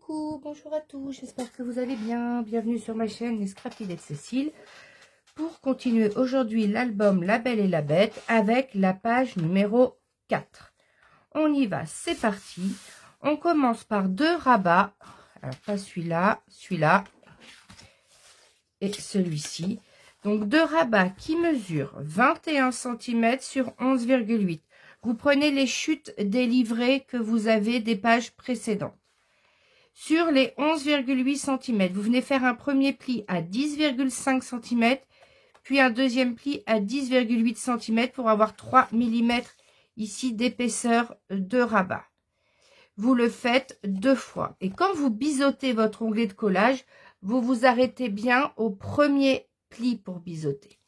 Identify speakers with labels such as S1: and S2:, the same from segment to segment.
S1: Coucou, bonjour à tous, j'espère que vous allez bien. Bienvenue sur ma chaîne Les Scrappy de Cécile pour continuer aujourd'hui l'album La Belle et la Bête avec la page numéro 4. On y va, c'est parti. On commence par 2 rabats, alors pas celui-là, celui-là et celui-ci. Donc 2 rabats qui mesurent 21 cm sur 11,8. Vous prenez les chutes des livrets que vous avez des pages précédentes. Sur les 11,8 cm, vous venez faire un premier pli à 10,5 cm, puis un deuxième pli à 10,8 cm pour avoir 3 mm ici d'épaisseur de rabat. Vous le faites 2 fois. Et quand vous biseautez votre onglet de collage, vous vous arrêtez bien au premier pli pour biseauter.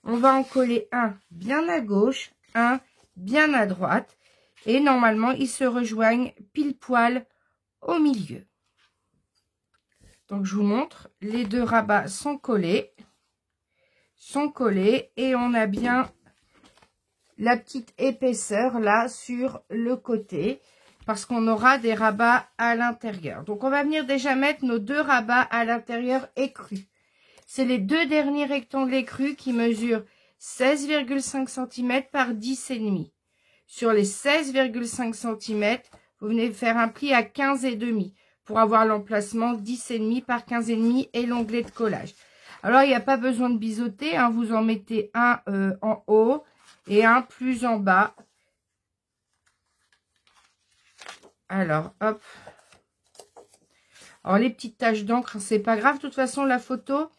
S1: On va en coller un bien à gauche, un bien à droite. Et normalement, ils se rejoignent pile poil au milieu. Donc je vous montre, les 2 rabats sont collés et on a bien la petite épaisseur là sur le côté parce qu'on aura des rabats à l'intérieur. Donc on va venir déjà mettre nos 2 rabats à l'intérieur écrus. C'est les 2 derniers rectangles écrus qui mesurent 16,5 cm par 10,5. Sur les 16,5 cm, vous venez faire un pli à 15,5 pour avoir l'emplacement 10,5 par 15,5 et l'onglet de collage. Alors, il n'y a pas besoin de biseauter, hein, vous en mettez un en haut et un plus en bas. Alors, hop. Alors, les petites taches d'encre, c'est pas grave. De toute façon, la photo,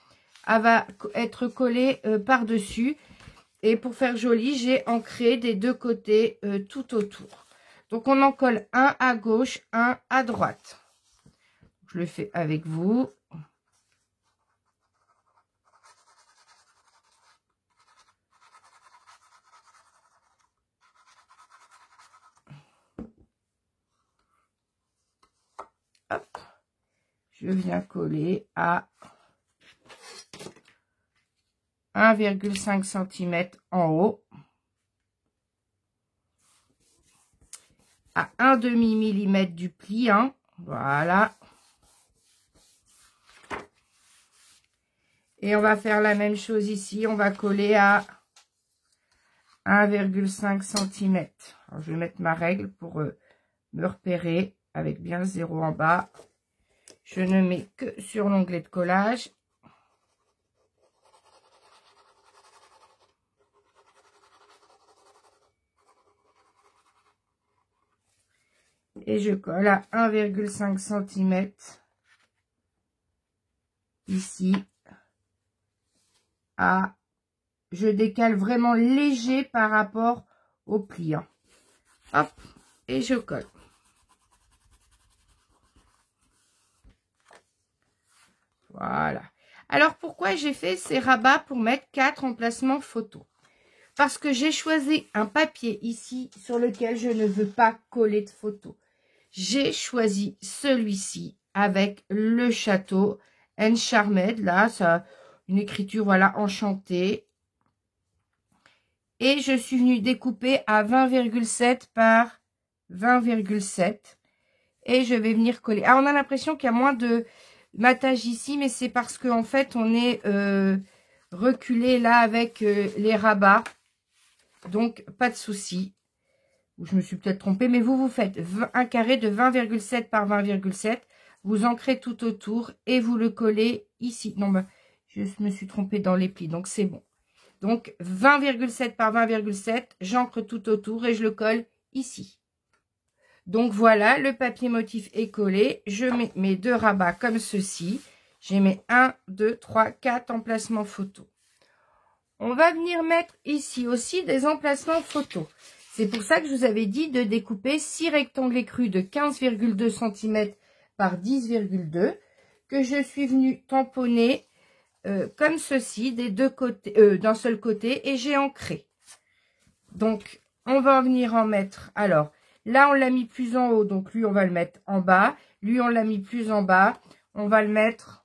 S1: elle va être collée par-dessus. Et pour faire joli, j'ai ancré des 2 côtés tout autour. Donc, on en colle un à gauche, un à droite. Je le fais avec vous. Hop. Je viens coller à 1,5 cm en haut. À 1/2 mm du pli, hein. Voilà. Et on va faire la même chose ici. On va coller à 1,5 cm. Alors, je vais mettre ma règle pour me repérer avec bien le 0 en bas. Je ne mets que sur l'onglet de collage. Et je colle à 1,5 cm ici. Je décale vraiment léger par rapport au pliant. Hop, et je colle. Voilà. Alors, pourquoi j'ai fait ces rabats pour mettre 4 emplacements photo? Parce que j'ai choisi un papier ici sur lequel je ne veux pas coller de photos. J'ai choisi celui-ci avec le château Encharmed. Là, ça, une écriture, voilà, enchantée. Et je suis venue découper à 20,7 par 20,7. Et je vais venir coller. Ah, on a l'impression qu'il y a moins de matage ici, mais c'est parce qu'en fait, on est reculé là avec les rabats. Donc, pas de souci. Je me suis peut-être trompée, mais vous faites un carré de 20,7 par 20,7. Vous ancrez tout autour et vous le collez ici. Non, ben, je me suis trompée dans les plis, donc c'est bon. Donc, 20,7 par 20,7, j'ancre tout autour et je le colle ici. Donc, voilà, le papier motif est collé. Je mets mes 2 rabats comme ceci. J'ai mes 1, 2, 3, 4 emplacements photo. On va venir mettre ici aussi des emplacements photo. C'est pour ça que je vous avais dit de découper 6 rectangles écrus de 15,2 cm par 10,2 que je suis venue tamponner comme ceci des 2 côtés, d'un seul côté, et j'ai ancré. Donc, on va venir en mettre. Alors, là, on l'a mis plus en haut, donc lui, on va le mettre en bas. Lui, on l'a mis plus en bas. On va le mettre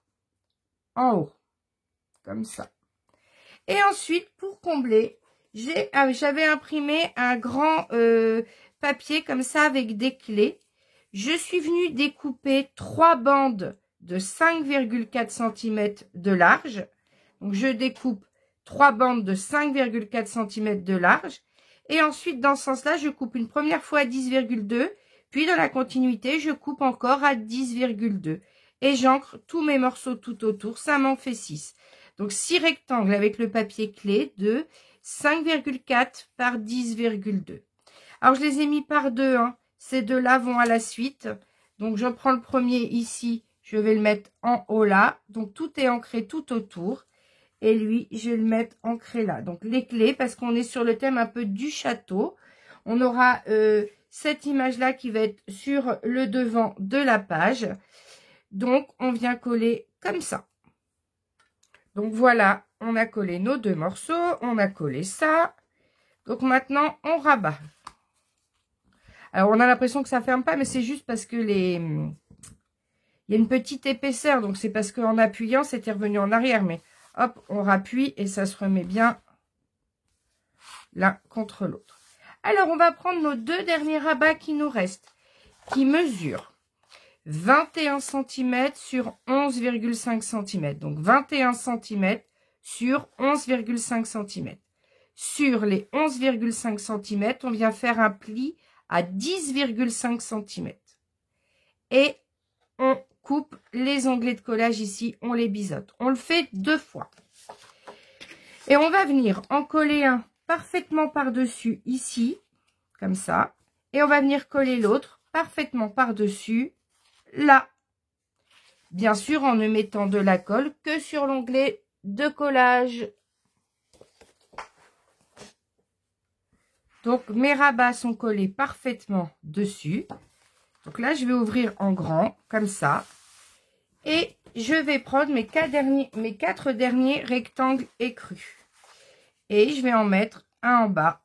S1: en haut, comme ça. Et ensuite, pour combler, j'avais imprimé un grand papier comme ça avec des clés. je suis venue découper 3 bandes de 5,4 cm de large. Donc, je découpe 3 bandes de 5,4 cm de large. Et ensuite, dans ce sens-là, je coupe une première fois à 10,2. Puis, dans la continuité, je coupe encore à 10,2. Et j'ancre tous mes morceaux tout autour. Ça m'en fait 6. Donc, 6 rectangles avec le papier clé de 5,4 par 10,2. Alors, je les ai mis par deux. Hein. Ces deux-là vont à la suite. Donc, je prends le premier ici. Je vais le mettre en haut là. Donc, tout est ancré tout autour. Et lui, je vais le mettre ancré là. Donc, les clés, parce qu'on est sur le thème un peu du château. On aura cette image-là qui va être sur le devant de la page. Donc, on vient coller comme ça. Donc, voilà, on a collé nos deux morceaux. On a collé ça. Donc, maintenant, on rabat. Alors, on a l'impression que ça ne ferme pas, mais c'est juste parce que il y a une petite épaisseur. Donc, c'est parce qu'en appuyant, c'était revenu en arrière. Mais hop, on rappuie et ça se remet bien l'un contre l'autre. Alors, on va prendre nos deux derniers rabats qui nous restent, qui mesurent 21 cm sur 11,5 cm. Donc, 21 cm sur 11,5 cm. Sur les 11,5 cm, on vient faire un pli à 10,5 cm. Et on coupe les onglets de collage ici, on les biseaute. On le fait 2 fois. Et on va venir en coller un parfaitement par-dessus ici, comme ça. Et on va venir coller l'autre parfaitement par-dessus, là. Bien sûr, en ne mettant de la colle que sur l'onglet de collage. Donc, mes rabats sont collés parfaitement dessus. Donc là, je vais ouvrir en grand, comme ça. Et je vais prendre mes 4 derniers rectangles écrus. Et je vais en mettre un en bas,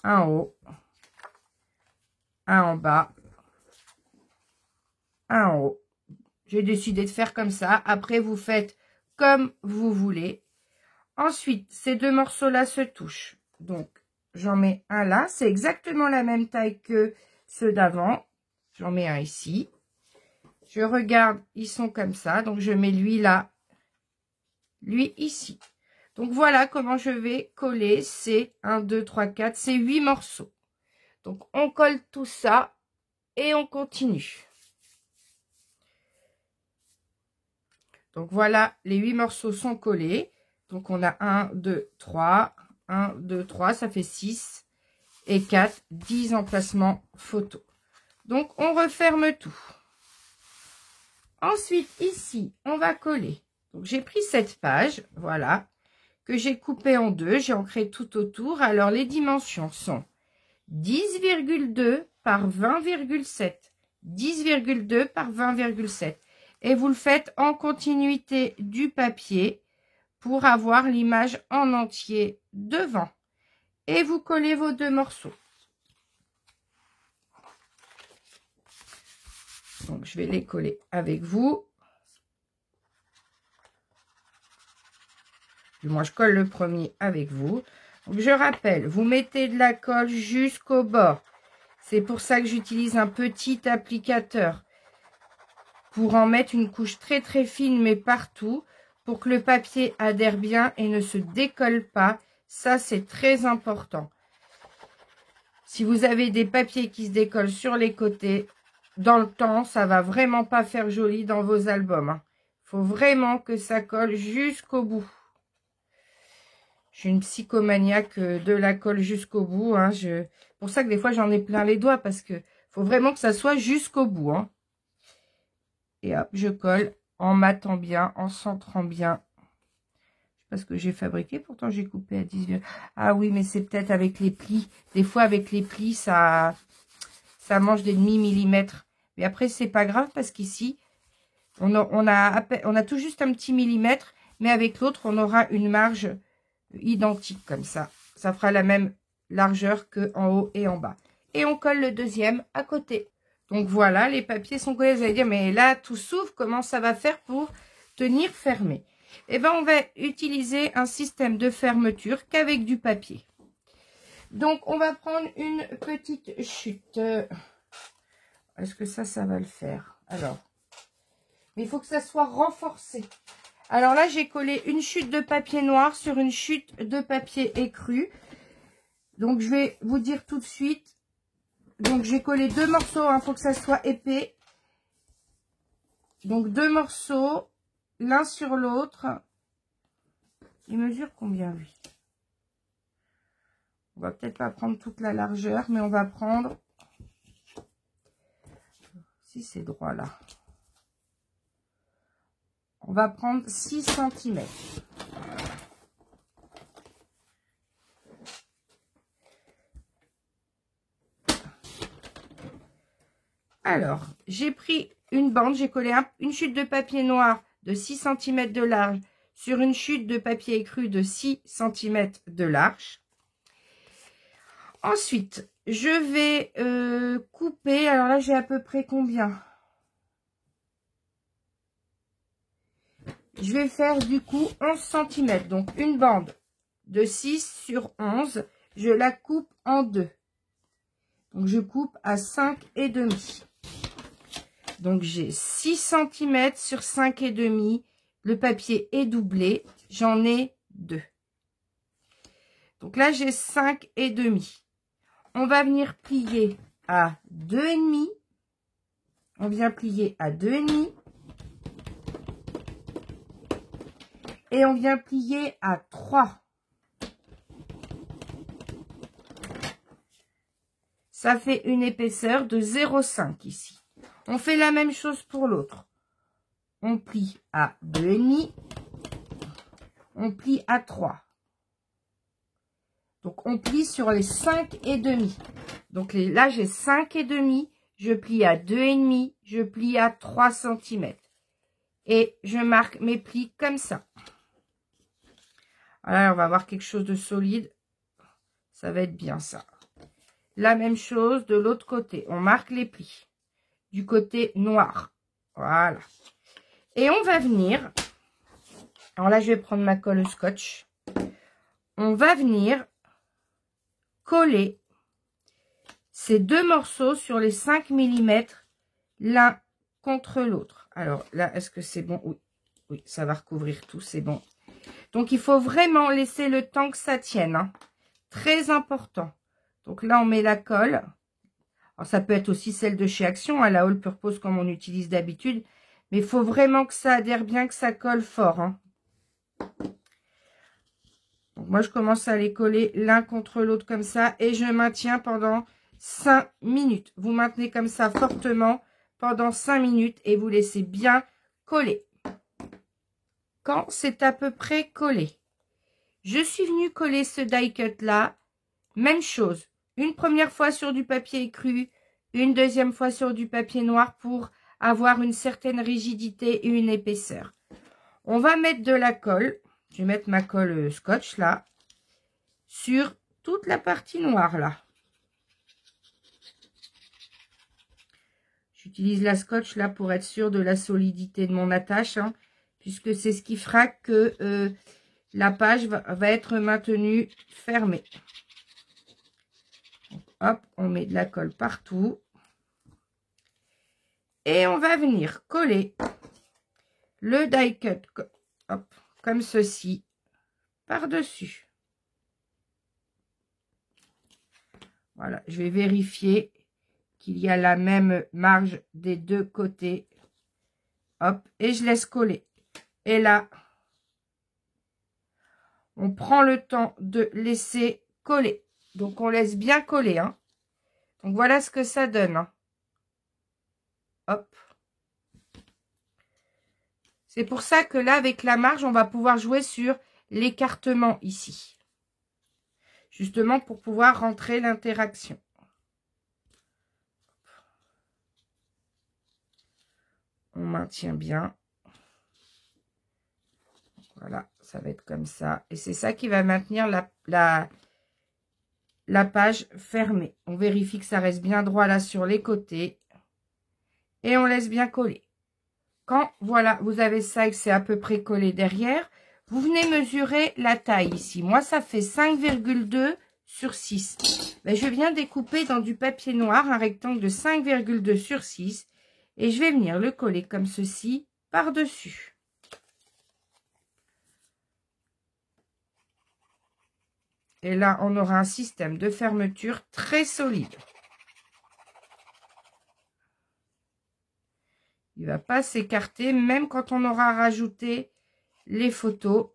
S1: un en haut, un en bas, un en haut. J'ai décidé de faire comme ça. Après, vous faites comme vous voulez. Ensuite, ces deux morceaux-là se touchent. Donc, j'en mets un là. C'est exactement la même taille que ceux d'avant. J'en mets un ici. Je regarde, ils sont comme ça. Donc, je mets lui là, lui ici. Donc, voilà comment je vais coller ces 1, 2, 3, 4, ces 8 morceaux. Donc, on colle tout ça et on continue. Donc, voilà, les 8 morceaux sont collés. Donc, on a 1, 2, 3, 1, 2, 3, ça fait 6 et 4, 10 emplacements photo. Donc, on referme tout. Ensuite, ici, on va coller. Donc, j'ai pris cette page, voilà, que j'ai coupée en deux. J'ai ancré tout autour. Alors, les dimensions sont 10,2 par 20,7. 10,2 par 20,7. Et vous le faites en continuité du papier pour avoir l'image en entier devant. Et vous collez vos deux morceaux. Donc, je vais les coller avec vous. Moi, je colle le premier avec vous. Donc, je rappelle, vous mettez de la colle jusqu'au bord. C'est pour ça que j'utilise un petit applicateur. Pour en mettre une couche très très fine, mais partout. Pour que le papier adhère bien et ne se décolle pas. Ça, c'est très important. Si vous avez des papiers qui se décollent sur les côtés, dans le temps, ça va vraiment pas faire joli dans vos albums. Il faut vraiment que ça colle jusqu'au bout. Je suis une psychomaniaque de la colle jusqu'au bout. C'est pour ça que des fois, j'en ai plein les doigts parce que faut vraiment que ça soit jusqu'au bout. Et hop, je colle en matant bien, en centrant bien. Je sais pas ce que j'ai fabriqué, pourtant j'ai coupé à 10. Ah oui, mais c'est peut-être avec les plis. Des fois, avec les plis, ça mange des demi-millimètres. Mais après, c'est pas grave parce qu'ici, on a tout juste un petit millimètre. Mais avec l'autre, on aura une marge identique comme ça. Ça fera la même largeur que en haut et en bas. Et on colle le deuxième à côté. Donc voilà, les papiers sont collés. Vous allez dire, mais là, tout s'ouvre. Comment ça va faire pour tenir fermé? Eh bien, on va utiliser un système de fermeture qu'avec du papier. Donc, on va prendre une petite chute. Est-ce que ça va le faire? Alors, mais il faut que ça soit renforcé. Alors là, j'ai collé une chute de papier noir sur une chute de papier écru. Donc, je vais vous dire tout de suite. Donc, j'ai collé 2 morceaux. Il faut que ça soit épais. Donc, 2 morceaux, l'un sur l'autre. Il mesure combien, lui? On va peut-être pas prendre toute la largeur, mais on va prendre... Si c'est droit, là. On va prendre 6 cm. Alors, j'ai pris une bande, j'ai collé une chute de papier noir de 6 cm de large sur une chute de papier écru de 6 cm de large. Ensuite, je vais couper. Alors là, j'ai à peu près combien? Je vais faire du coup 11 cm. Donc, une bande de 6 sur 11. Je la coupe en deux. Donc, je coupe à 5,5. Donc, j'ai 6 cm sur 5,5. Le papier est doublé. J'en ai 2. Donc là, j'ai 5,5. On va venir plier à 2,5. On vient plier à 2,5. Et on vient plier à 3. Ça fait une épaisseur de 0,5 ici. On fait la même chose pour l'autre. On plie à 2,5. On plie à 3. Donc, on plie sur les 5,5. Donc, là, j'ai 5,5. Je plie à 2,5. Je plie à 3 cm. Et je marque mes plis comme ça. Voilà, on va avoir quelque chose de solide. Ça va être bien ça. La même chose de l'autre côté. On marque les plis. Du côté noir. Voilà. Et on va venir. Alors là, je vais prendre ma colle scotch. On va venir coller ces 2 morceaux sur les 5 mm l'un contre l'autre. Alors là, est-ce que c'est bon? Oui, oui, ça va recouvrir tout, c'est bon. Donc, il faut vraiment laisser le temps que ça tienne. Hein. Très important. Donc là, on met la colle. Alors, ça peut être aussi celle de chez Action, à la All Purpose comme on utilise d'habitude. Mais il faut vraiment que ça adhère bien, que ça colle fort. Hein. Donc, moi, je commence à les coller l'un contre l'autre comme ça. Et je maintiens pendant 5 minutes. Vous maintenez comme ça fortement pendant 5 minutes. Et vous laissez bien coller. Quand c'est à peu près collé, je suis venue coller ce die cut là. Même chose. Une première fois sur du papier écru. Une deuxième fois sur du papier noir pour avoir une certaine rigidité et une épaisseur. On va mettre de la colle. Je vais mettre ma colle scotch là. Sur toute la partie noire là. J'utilise la scotch là pour être sûre de la solidité de mon attache. Hein, puisque c'est ce qui fera que la page va être maintenue fermée. Donc, hop, on met de la colle partout. Et on va venir coller le die cut hop, comme ceci par-dessus. Voilà, je vais vérifier qu'il y a la même marge des deux côtés. Hop, et je laisse coller. Et là, on prend le temps de laisser coller. Donc, on laisse bien coller. Hein. Donc, voilà ce que ça donne. Hein. Hop. C'est pour ça que là, avec la marge, on va pouvoir jouer sur l'écartement ici. Justement, pour pouvoir rentrer l'interaction. On maintient bien. Voilà, ça va être comme ça. Et c'est ça qui va maintenir la page fermée. On vérifie que ça reste bien droit là sur les côtés. Et on laisse bien coller. Quand, voilà, vous avez ça et que c'est à peu près collé derrière, vous venez mesurer la taille ici. Moi, ça fait 5,2 sur 6. Ben, je viens découper dans du papier noir un rectangle de 5,2 sur 6 et je vais venir le coller comme ceci par-dessus. Et là, on aura un système de fermeture très solide. Il ne va pas s'écarter, même quand on aura rajouté les photos.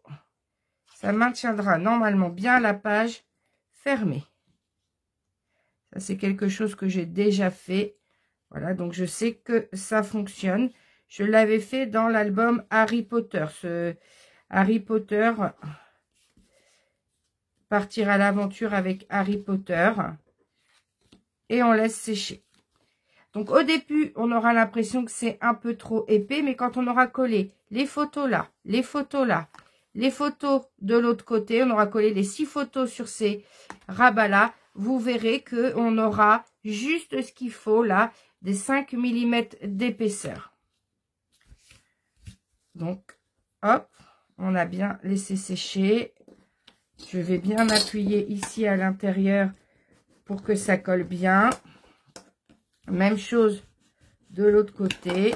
S1: Ça maintiendra normalement bien la page fermée. Ça, c'est quelque chose que j'ai déjà fait. Voilà, donc je sais que ça fonctionne. Je l'avais fait dans l'album Harry Potter. Ce Harry Potter... Partir à l'aventure avec Harry Potter. Et on laisse sécher. Donc au début, on aura l'impression que c'est un peu trop épais. Mais quand on aura collé les photos là, les photos là, les photos de l'autre côté, on aura collé les 6 photos sur ces rabats là. Vous verrez qu'on aura juste ce qu'il faut là, des 5 mm d'épaisseur. Donc, hop, on a bien laissé sécher. Je vais bien appuyer ici à l'intérieur pour que ça colle bien. Même chose de l'autre côté.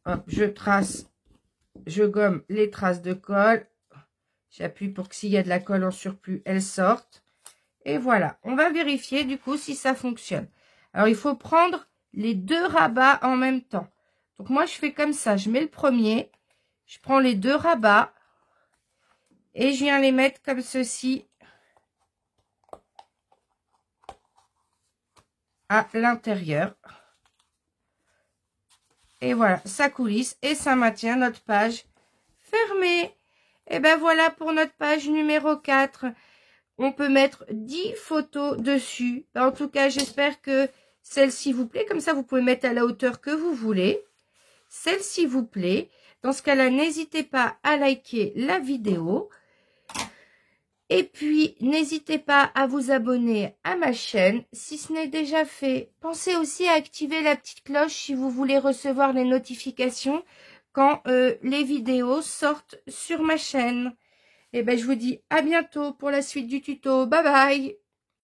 S1: Hop, je trace, je gomme les traces de colle. J'appuie pour que s'il y a de la colle en surplus, elle sorte. Et voilà, on va vérifier du coup si ça fonctionne. Alors, il faut prendre les 2 rabats en même temps. Donc, moi, je fais comme ça. Je mets le premier, je prends les 2 rabats. Et je viens les mettre comme ceci à l'intérieur. Et voilà, ça coulisse et ça maintient notre page fermée. Et ben voilà pour notre page numéro 4. On peut mettre 10 photos dessus. En tout cas, j'espère que celle-ci vous plaît. Comme ça, vous pouvez mettre à la hauteur que vous voulez. Celle-ci vous plaît. Dans ce cas-là, n'hésitez pas à liker la vidéo. Et puis, n'hésitez pas à vous abonner à ma chaîne si ce n'est déjà fait. Pensez aussi à activer la petite cloche si vous voulez recevoir les notifications quand les vidéos sortent sur ma chaîne. Et ben, je vous dis à bientôt pour la suite du tuto. Bye bye!